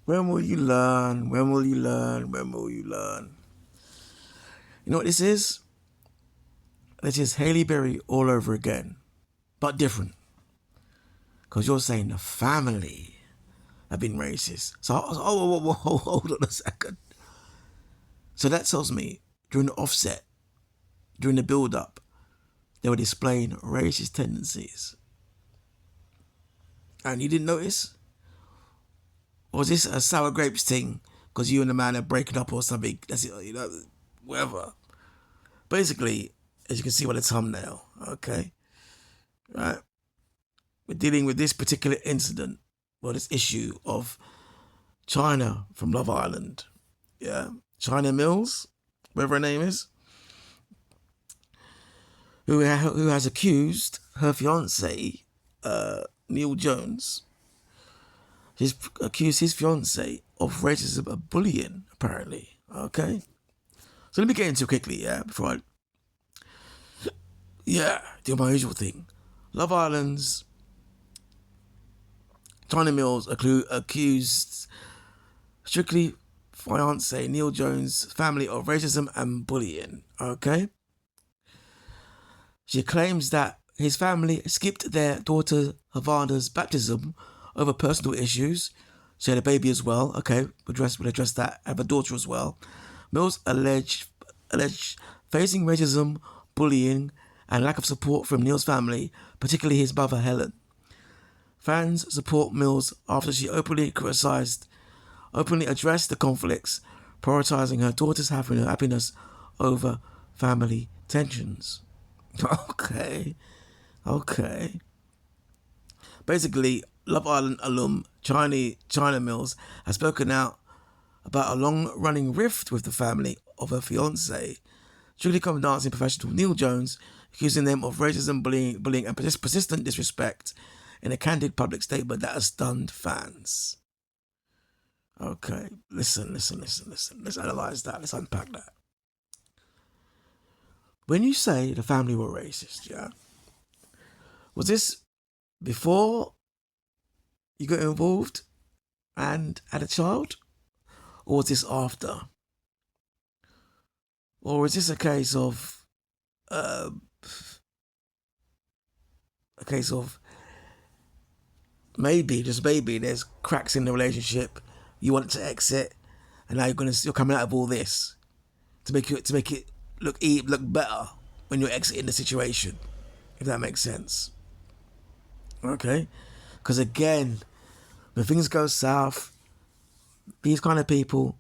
When will you learn? When will you learn? When will you learn? You know what this is? This is Haley Berry all over again, but different. Because you're saying the family have been racist. So I was, hold on a second. So that tells me during the offset, during the build-up, they were displaying racist tendencies. And you didn't notice? Or was this a sour grapes thing because you and the man are breaking up or something? That's it, you know, whatever. Basically, as you can see by the thumbnail, okay, right? We're dealing with this particular incident, or this issue of Chyna from Love Island. Yeah, Chyna Mills, whatever her name is, who has accused her fiance, Neil Jones. He's accused his fiance of racism and bullying, apparently. Okay, so let me get into it quickly, yeah, before do my usual thing. Love Island's Chyna Mills accused strictly fiance Neil Jones' family of racism and bullying. Okay, she claims that his family skipped their daughter Havana's baptism over personal issues. She had a baby as well. Okay, we'll address that. I have a daughter as well. Mills alleged facing racism, bullying, and lack of support from Neil's family, particularly his mother Helen. Fans support Mills after she openly addressed the conflicts, prioritizing her daughter's happiness over family tensions. Okay. Basically, Love Island alum Chyna Mills has spoken out about a long-running rift with the family of her fiancé, Strictly Come Dancing professional Neil Jones, accusing them of racism, bullying and persistent disrespect in a candid public statement that has stunned fans. Okay, listen. Let's analyze that. Let's unpack that. When you say the family were racist, yeah, was this before you got involved and had a child? Or was this after? Or is this a case of maybe, just maybe, there's cracks in the relationship, you want to exit, and now you're coming out of all this to make it look better when you're exiting the situation, if that makes sense. Okay, because again, when things go south, these kind of people,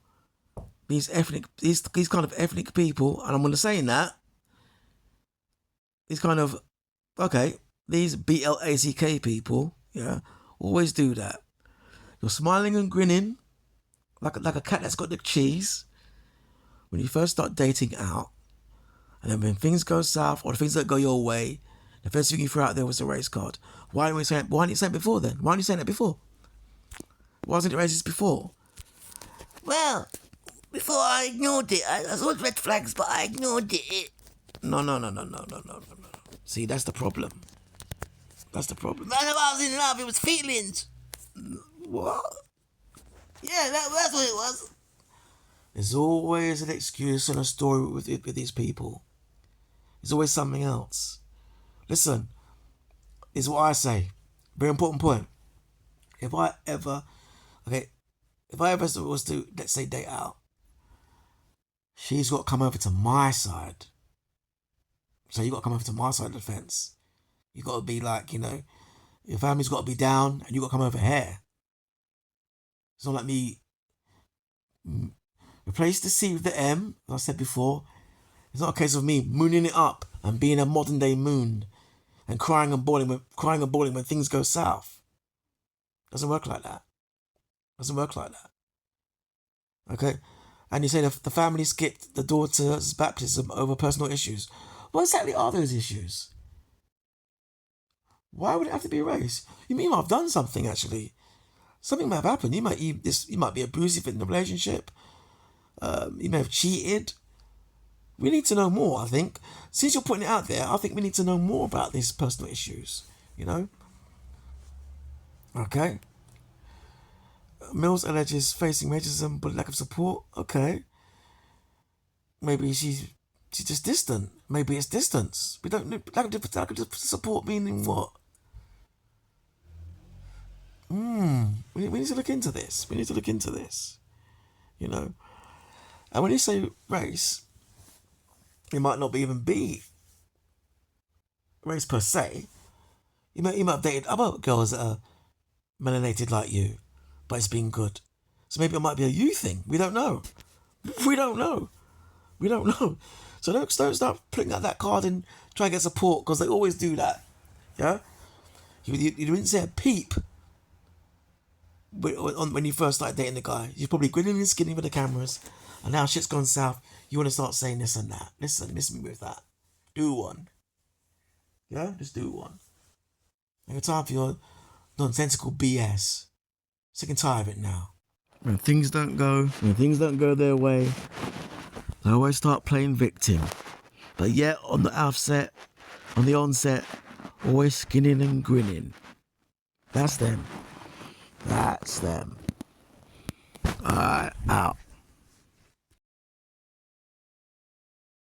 these kind of ethnic people, and I'm gonna say that these kind of these BLACK people, yeah, always do that. You're smiling and grinning like a cat that's got the cheese when you first start dating out, and then when things go south or the things that go your way, the first thing you threw out there was a race card. Why didn't you say it before then? Why didn't you say that before? Why wasn't it racist before? Well, before I ignored it. I saw red flags, but I ignored it. No. See, that's the problem. That's the problem. Man, if I was in love, it was feelings. What? Yeah, that's what it was. There's always an excuse and a story with these people. There's always something else. Listen, this is what I say. Very important point. If I ever was to, let's say, date out, she's got to come over to my side. So you got to come over to my side of the fence. You got to be like, your family's got to be down, and you got to come over here. It's not like me. Replace the C with the M, as I said before. It's not a case of me mooning it up and being a modern day moon and crying and bawling when things go south. Doesn't work like that. Okay? And you say the family skipped the daughter's baptism over personal issues. What exactly are those issues? Why would it have to be race? You mean I've done something actually? Something might have happened. You might be abusive in the relationship. You may have cheated. We need to know more, I think. Since you're putting it out there, I think we need to know more about these personal issues, Okay? Mills alleges facing racism but lack of support. Okay. Maybe she's just distant. Maybe it's distance. We don't know. Lack of support meaning what? We need to look into this. We need to look into this. You know? And when you say race, it might not even be race per se. You might have dated other girls that are melanated like you, but it's been good. So maybe it might be a you thing. We don't know. We don't know. We don't know. So don't start putting out that card and try and get support, because they always do that. Yeah? You didn't say a peep when you first started dating the guy. You're probably grinning and skinning for the cameras, and now shit's gone south. You want to start saying this and that. Listen, miss me with that. Do one. Yeah? Just do one. I got time for your nonsensical BS. Sick and tired of it now. When things don't go their way, they always start playing victim. But yet, on the onset, always skinning and grinning. That's them. Alright, out.